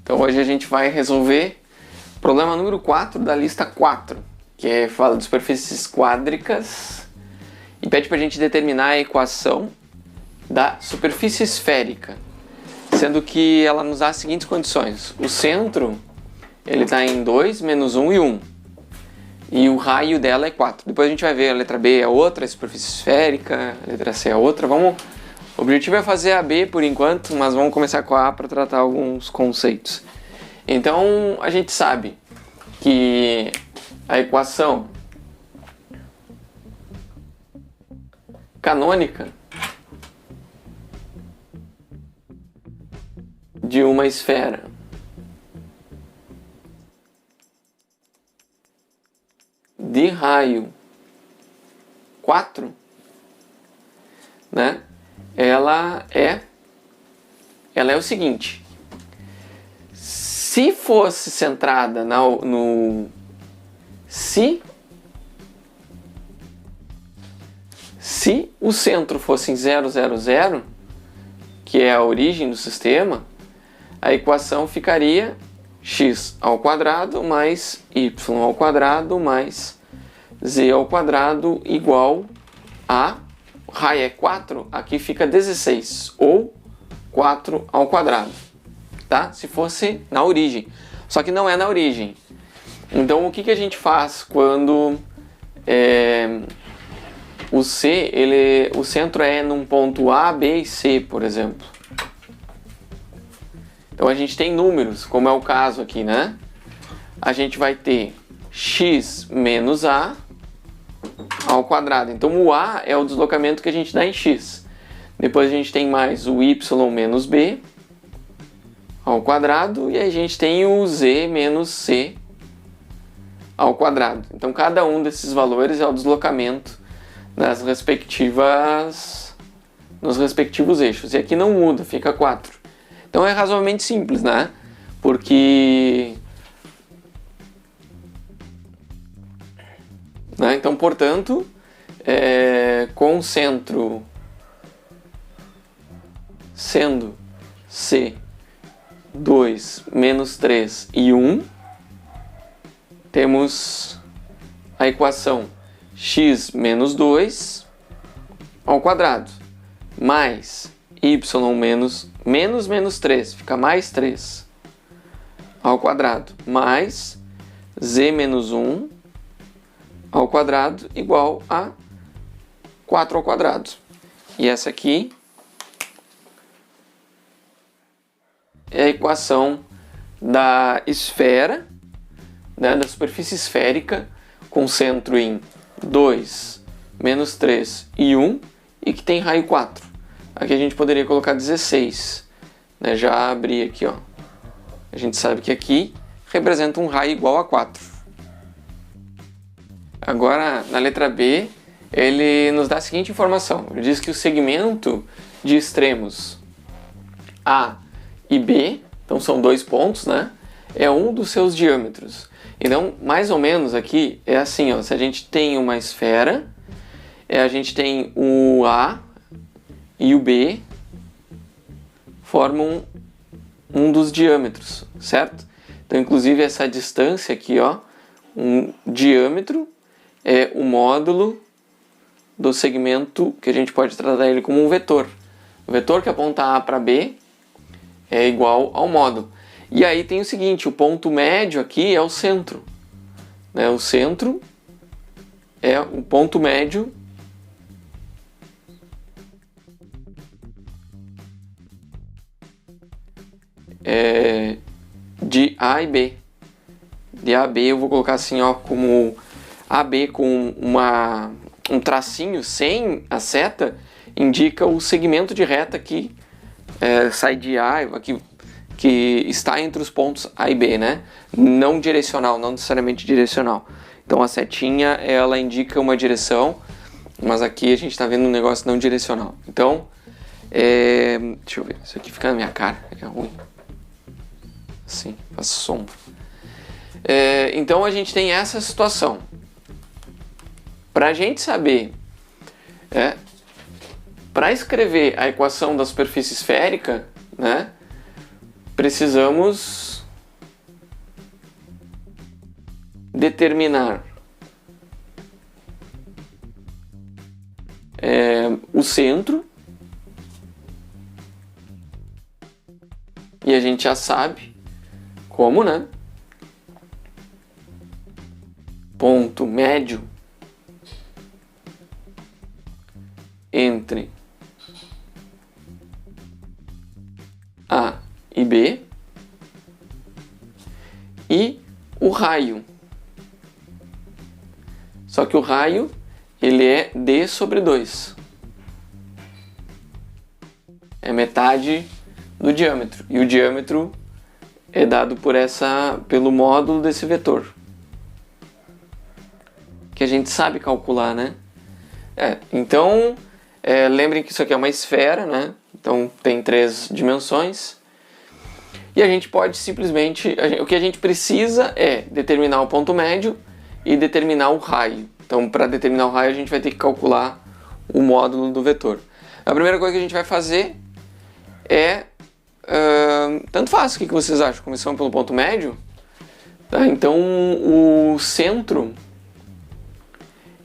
Então hoje a gente vai resolver o problema número 4 da lista 4, que fala de superfícies quádricas e pede para a gente determinar a equação da superfície esférica, sendo que ela nos dá as seguintes condições. O centro ele está em 2, menos 1 e 1, e o raio dela é 4. Depois a gente vai ver a letra B é outra, a superfície esférica, a letra C é outra. O objetivo é fazer a B por enquanto, mas vamos começar com a A para tratar alguns conceitos. Então a gente sabe que a equação canônica de uma esfera de raio 4, né? Ela é o seguinte: se fosse centrada se o centro fosse em 0, 0, 0, que é a origem do sistema, a equação ficaria x ao quadrado mais y ao quadrado mais z ao quadrado igual a raio é 4, aqui fica 16, ou 4 ao quadrado, tá? Se fosse na origem. Só que não é na origem. Então o que a gente faz quando o centro é num ponto A, B e C, por exemplo? Então a gente tem números, como é o caso aqui, né? A gente vai ter x menos A ao quadrado. Então o A é o deslocamento que a gente dá em x. Depois a gente tem mais o y menos b ao quadrado e a gente tem o z menos c ao quadrado. Então cada um desses valores é o deslocamento nos respectivos eixos. E aqui não muda, fica 4. Então é razoavelmente simples, né? Porque então, portanto, com o centro sendo C 2, menos 3 e 1, temos a equação x menos 2 ao quadrado, mais y menos 3, fica mais 3 ao quadrado, mais z menos 1 ao quadrado igual a 4 ao quadrado. E essa aqui é a equação da esfera, né, da superfície esférica, com centro em 2, menos 3 e 1, e que tem raio 4. Aqui a gente poderia colocar 16. Né, já abri aqui, ó. A gente sabe que aqui representa um raio igual a 4. Agora, na letra B, ele nos dá a seguinte informação. Ele diz que o segmento de extremos A e B, então são 2 pontos, né? É um dos seus diâmetros. Então, mais ou menos aqui é assim, ó. Se a gente tem uma esfera, a gente tem o A e o B formam um dos diâmetros, certo? Então, inclusive, essa distância aqui, ó, um diâmetro, é o módulo do segmento que a gente pode tratar ele como um vetor. O vetor que aponta A para B é igual ao módulo. E aí tem o seguinte, o ponto médio aqui é o centro. Né? O centro é o ponto médio de A e B. De A a B eu vou colocar assim, ó, como AB com um tracinho sem a seta, indica o segmento de reta que sai de A, que está entre os pontos A e B, né? Não direcional, não necessariamente direcional. Então a setinha, ela indica uma direção, mas aqui a gente está vendo um negócio não direcional. Então, deixa eu ver, isso aqui fica na minha cara, é ruim. Assim, faz sombra. Então a gente tem essa situação. Para a gente saber, para escrever a equação da superfície esférica, né, precisamos determinar o centro, e a gente já sabe como, né? Ponto médio entre A e B, e o raio. Só que o raio ele é D sobre 2. É metade do diâmetro. E o diâmetro é dado pelo módulo desse vetor, que a gente sabe calcular, né? Então, lembrem que isso aqui é uma esfera, né? Então tem 3 dimensões. E a gente pode simplesmente... o que a gente precisa é determinar o ponto médio e determinar o raio. Então, para determinar o raio, a gente vai ter que calcular o módulo do vetor. A primeira coisa que a gente vai fazer é... tanto faz, o que vocês acham? Começamos pelo ponto médio? Tá, então, o centro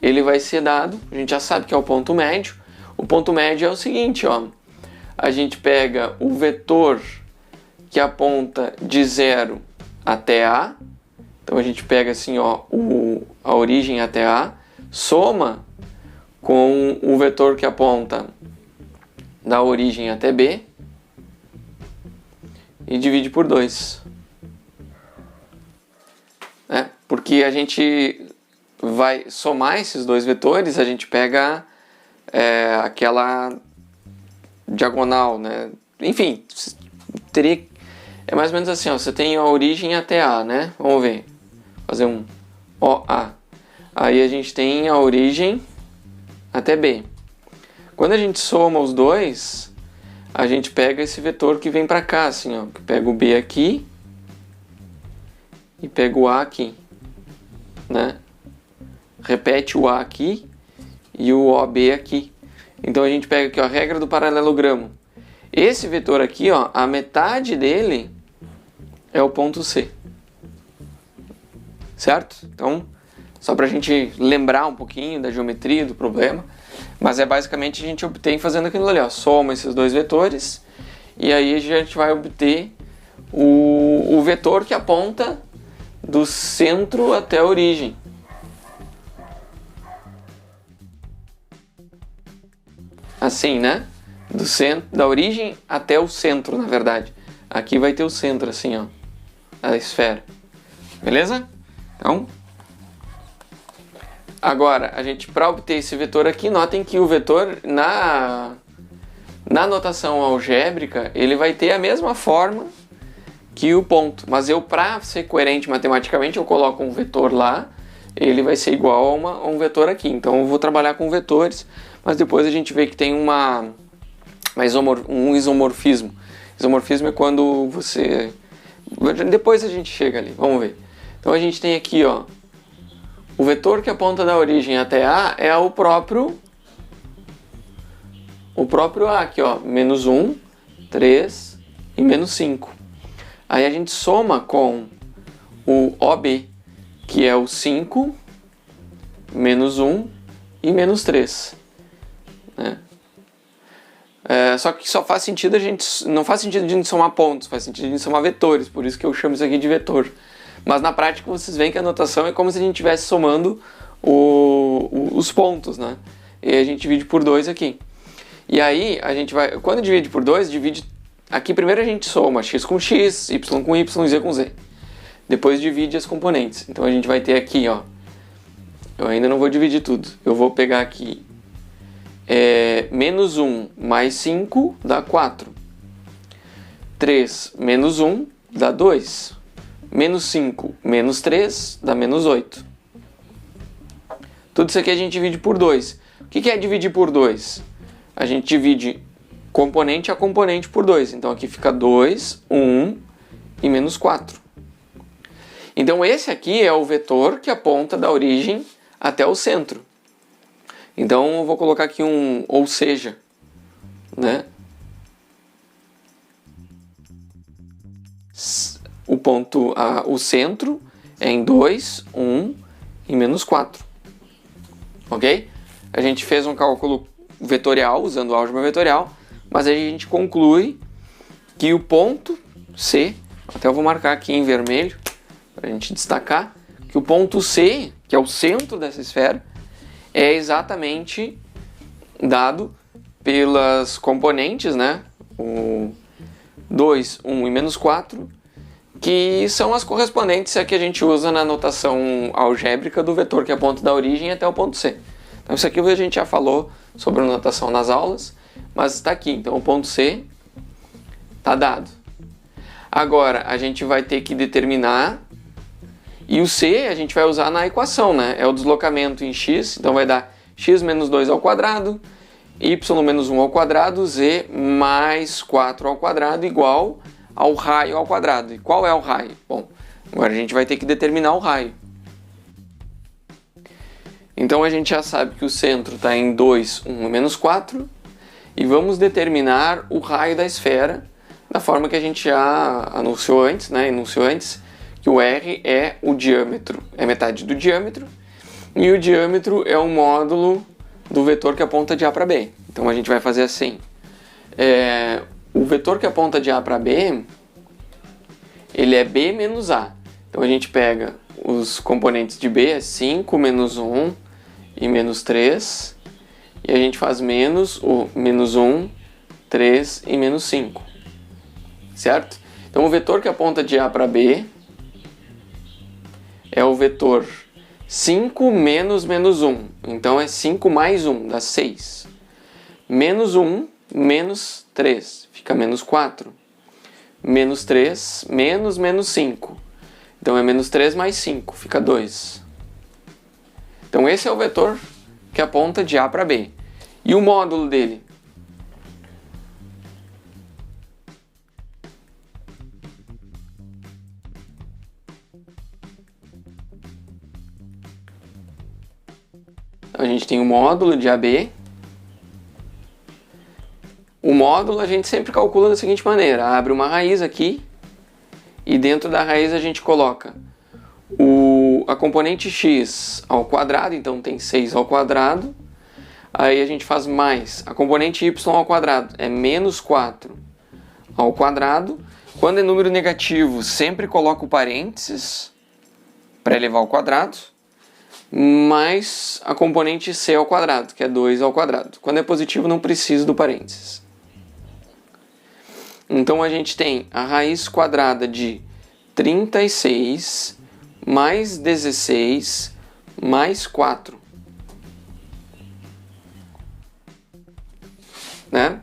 ele vai ser dado, a gente já sabe que é o ponto médio. O ponto médio é o seguinte, ó. A gente pega o vetor que aponta de 0 até A. Então a gente pega assim, ó, a origem até A, soma com o vetor que aponta da origem até B e divide por 2. Porque a gente vai somar esses dois vetores, a gente pega aquela diagonal, né? Enfim, é mais ou menos assim, ó, você tem a origem até A, né? Vamos ver. Fazer um OA. Aí a gente tem a origem até B. Quando a gente soma os dois, a gente pega esse vetor que vem para cá, assim, ó. Pega o B aqui e pega o A aqui, né? Repete o A aqui e o OB aqui. Então a gente pega aqui, ó, a regra do paralelogramo. Esse vetor aqui, ó, a metade dele é o ponto C. Certo? Então, só para a gente lembrar um pouquinho da geometria do problema. Mas basicamente a gente obtém fazendo aquilo ali, ó. Soma esses dois vetores e aí a gente vai obter o vetor que aponta do centro até a origem. Assim, né? Do centro, da origem até o centro, na verdade. Aqui vai ter o centro, assim, ó, a esfera. Beleza? Então, agora, para obter esse vetor aqui, notem que o vetor, na notação algébrica, ele vai ter a mesma forma que o ponto. Mas para ser coerente matematicamente, eu coloco um vetor lá, ele vai ser igual a um vetor aqui. Então, eu vou trabalhar com vetores, mas depois a gente vê que tem um isomorfismo. Isomorfismo é quando você... Depois a gente chega ali, vamos ver. Então a gente tem aqui, ó, o vetor que aponta da origem até A é o próprio A aqui, ó, menos 1, 3 e menos 5. Aí a gente soma com o OB, que é o 5, menos 1 e menos 3. Né? Só que só faz sentido não faz sentido a gente somar pontos, faz sentido a gente somar vetores, por isso que eu chamo isso aqui de vetor. Mas na prática vocês veem que a notação é como se a gente estivesse somando os pontos, né? E a gente divide por 2 aqui. E aí a gente vai, quando divide por 2, divide aqui primeiro a gente soma x com x, y com y, z com z. Depois divide as componentes. Então a gente vai ter aqui, ó, eu ainda não vou dividir tudo. Eu vou pegar aqui menos 1 mais 5 dá 4. 3 menos 1 dá 2. Menos 5 menos 3 dá menos 8. Tudo isso aqui a gente divide por 2. O que é dividir por 2? A gente divide componente a componente por 2. Então aqui fica 2, 1 e menos 4. Então esse aqui é o vetor que aponta da origem até o centro. Então eu vou colocar aqui um ou seja, né? O centro é em 2, 1 e menos 4. Ok? A gente fez um cálculo vetorial, usando álgebra vetorial, mas aí a gente conclui que o ponto C, até eu vou marcar aqui em vermelho, para a gente destacar, que o ponto C, que é o centro dessa esfera, é exatamente dado pelas componentes, né? O 2, 1 e menos 4, que são as correspondentes a que a gente usa na notação algébrica do vetor que aponta da origem até o ponto C. Então isso aqui a gente já falou sobre a notação nas aulas, mas está aqui. Então o ponto C está dado. Agora a gente vai ter que determinar, e o C a gente vai usar na equação, né? É o deslocamento em x, então vai dar x menos 2 ao quadrado, y menos 1 ao quadrado, z mais 4 ao quadrado igual ao raio ao quadrado. E qual é o raio? Bom, agora a gente vai ter que determinar o raio. Então a gente já sabe que o centro está em 2, 1 e menos 4, e vamos determinar o raio da esfera da forma que a gente já anunciou antes, né? Enunciou antes, que o R é o diâmetro, é metade do diâmetro, e o diâmetro é o módulo do vetor que aponta de A para B. Então a gente vai fazer assim. O vetor que aponta de A para B, ele é B menos A. Então a gente pega os componentes de B, é 5, menos 1 e menos 3. E a gente faz menos o menos 1, 3 e menos 5. Certo? Então o vetor que aponta de A para B é o vetor 5 menos menos 1. Então é 5 mais 1, dá 6. Menos 1, menos 3, fica menos 4. Menos 3, menos menos 5. Então é menos 3 mais 5, fica 2. Então esse é o vetor que aponta de A para B. E o módulo dele? Então a gente tem o módulo de AB. O módulo a gente sempre calcula da seguinte maneira: abre uma raiz aqui e dentro da raiz a gente coloca a componente x ao quadrado, então tem 6 ao quadrado. Aí a gente faz mais a componente y ao quadrado, é menos 4 ao quadrado. Quando é número negativo, sempre coloco parênteses para elevar ao quadrado, mais a componente c ao quadrado, que é 2 ao quadrado. Quando é positivo, não preciso do parênteses. Então a gente tem a raiz quadrada de 36 mais 16 mais 4. Né?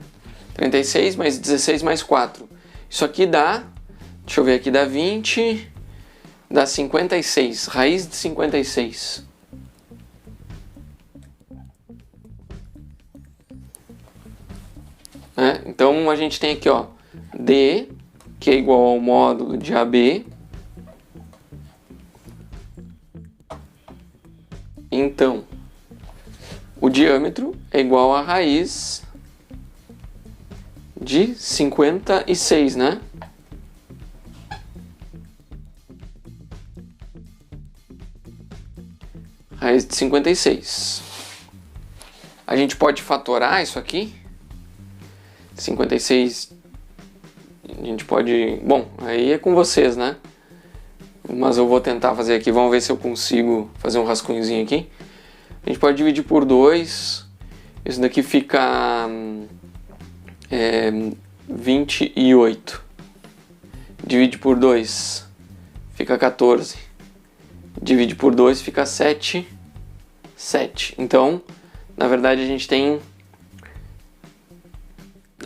36 mais 16 mais 4. Isso aqui dá, deixa eu ver aqui, dá 20, dá 56, raiz de 56. Né? Então a gente tem aqui, ó, D, que é igual ao módulo de AB. Então, o diâmetro é igual a raiz de 56, né? Raiz de 56. A gente pode fatorar isso aqui. 56, a gente pode... Bom, aí é com vocês, né? Mas eu vou tentar fazer aqui, vamos ver se eu consigo fazer um rascunhozinho aqui. A gente pode dividir por 2, isso daqui fica 28. Divide por 2, fica 14. Divide por 2, fica 7. Então, na verdade, a gente tem...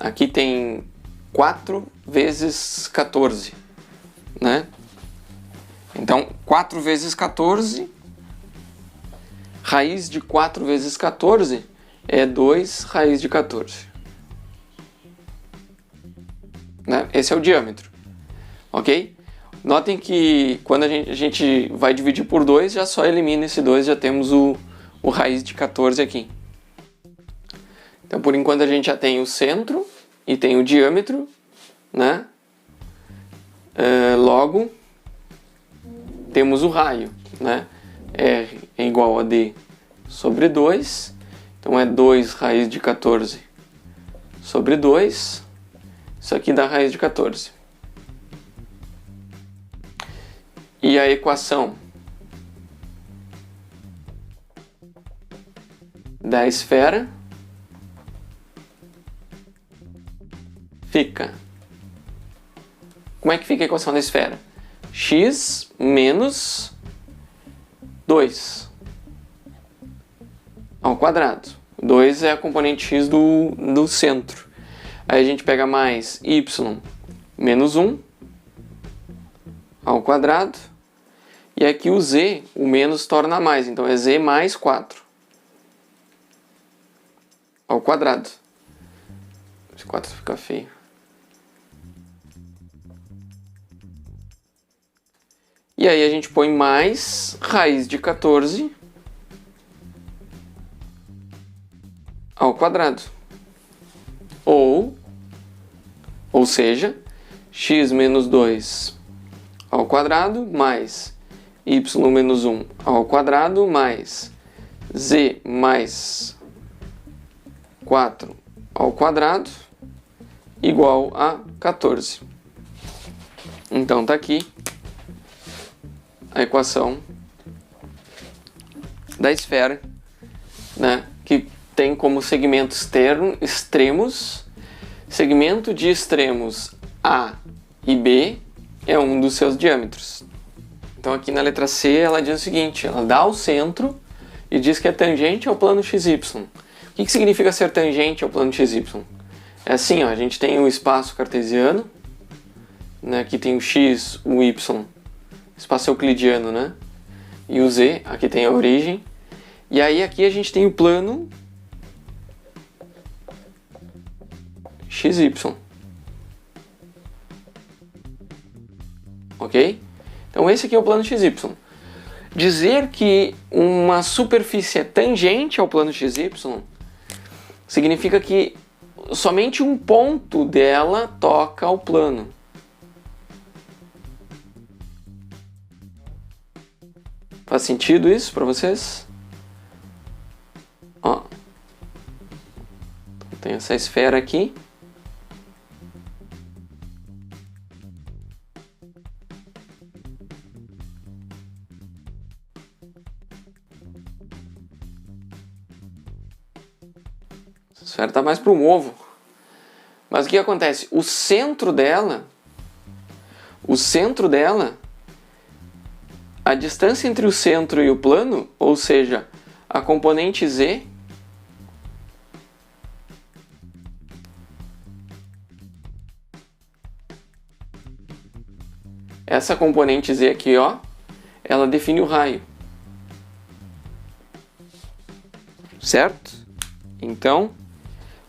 Aqui tem 4 vezes 14, né? Então, 4 vezes 14, raiz de 4 vezes 14 é 2 raiz de 14. Né? Esse é o diâmetro, ok? Notem que quando a gente vai dividir por 2, já só elimina esse 2, já temos o raiz de 14 aqui. Então, por enquanto, a gente já tem o centro e tem o diâmetro, né? Logo, temos o raio, né? R é igual a D sobre 2, então é 2 raiz de 14 sobre 2, isso aqui dá raiz de 14. E a equação da esfera fica... Como é que fica a equação da esfera? X menos 2 ao quadrado. 2 é a componente x do centro. Aí a gente pega mais y menos 1 ao quadrado. E aqui o z, o menos torna mais. Então é z mais 4 ao quadrado. Esse 4 fica feio. E aí a gente põe mais raiz de 14 ao quadrado. Ou seja, x menos 2 ao quadrado mais y menos 1 ao quadrado mais z mais 4 ao quadrado igual a 14. Então tá aqui a equação da esfera, né, que tem como segmento extremos, segmento de extremos A e B é um dos seus diâmetros. Então aqui na letra C ela diz o seguinte, ela dá o centro e diz que é tangente ao plano XY. O que significa ser tangente ao plano XY? É assim, ó, a gente tem o espaço cartesiano, né, aqui tem o x, o y, espaço euclidiano, né? E o z, aqui tem a origem. E aí aqui a gente tem o plano XY. Ok? Então esse aqui é o plano XY. Dizer que uma superfície é tangente ao plano XY significa que somente um ponto dela toca ao plano. Faz sentido isso para vocês? Ó. Então, tem essa esfera aqui. Essa esfera está mais para um ovo. Mas o que acontece? O centro dela, a distância entre o centro e o plano, ou seja, a componente z, essa componente z aqui, ó, ela define o raio. Certo? Então,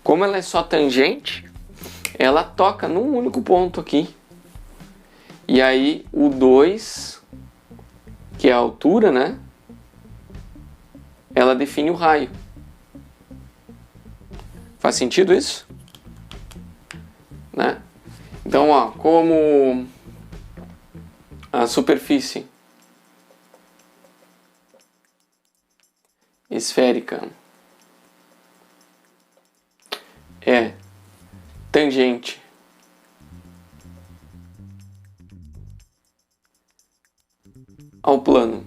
como ela é só tangente, ela toca num único ponto aqui. E aí o 2, que é a altura, né? Ela define o raio. Faz sentido isso? Né? Então, ó, como a superfície esférica é tangente ao plano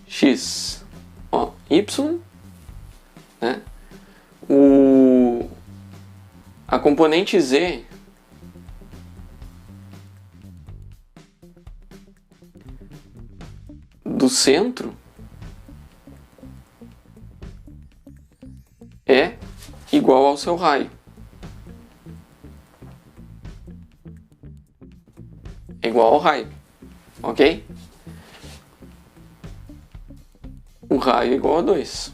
x, ó, y, né? A componente z do centro é igual ao seu raio. É igual ao raio, ok? O raio é igual a 2.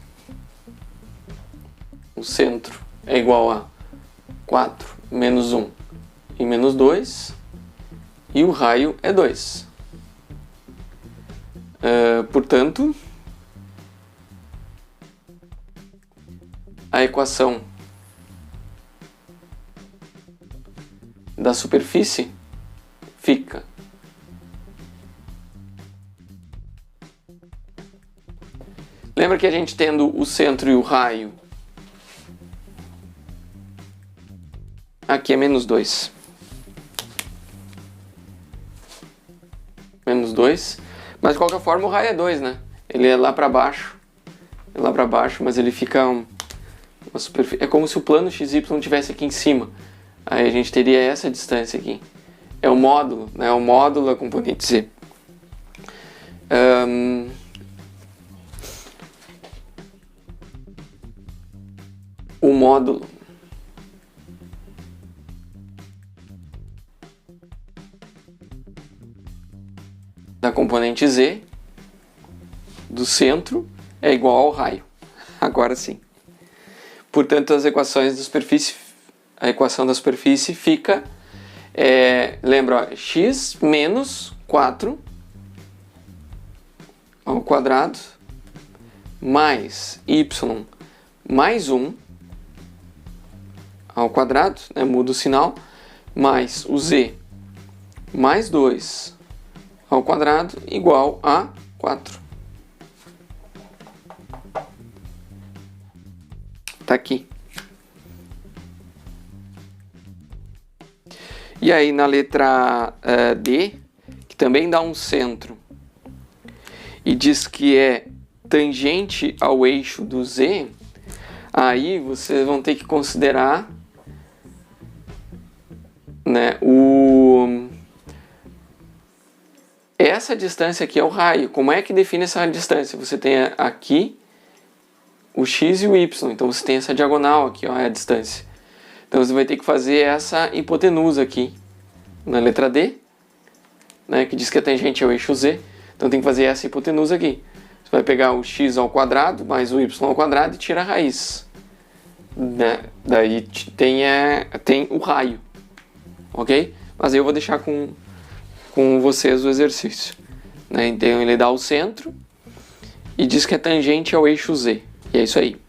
O centro é igual a 4 menos 1 e menos 2. E o raio é 2. Portanto, a equação da superfície fica Lembra que a gente tendo o centro e o raio, aqui é menos 2. Menos 2. Mas de qualquer forma o raio é 2, né? Ele é lá para baixo. É lá para baixo, mas ele fica uma superfície. É como se o plano XY estivesse aqui em cima. Aí a gente teria essa distância aqui. É o módulo, né? O módulo da componente Z. O módulo da componente Z do centro é igual ao raio. Agora sim. Portanto, as equações da superfície, a equação da superfície fica, lembra, ó, x menos 4 ao quadrado mais y mais 1 ao quadrado, né, muda o sinal, mais o z mais 2 ao quadrado igual a 4. Tá aqui. E aí na letra D, que também dá um centro, e diz que é tangente ao eixo do Z, aí vocês vão ter que considerar, né, essa distância aqui é o raio. Como é que define essa distância? Você tem aqui o x e o y, então você tem essa diagonal aqui, ó, é a distância. Então você vai ter que fazer essa hipotenusa aqui na letra D, né, que diz que a tangente é o eixo Z. Então tem que fazer essa hipotenusa aqui. Você vai pegar o x ao quadrado mais o y ao quadrado e tira a raiz, né? Daí tem o raio, ok? Mas eu vou deixar com vocês o exercício, né? Então ele dá o centro e diz que é tangente ao eixo Z. E é isso aí.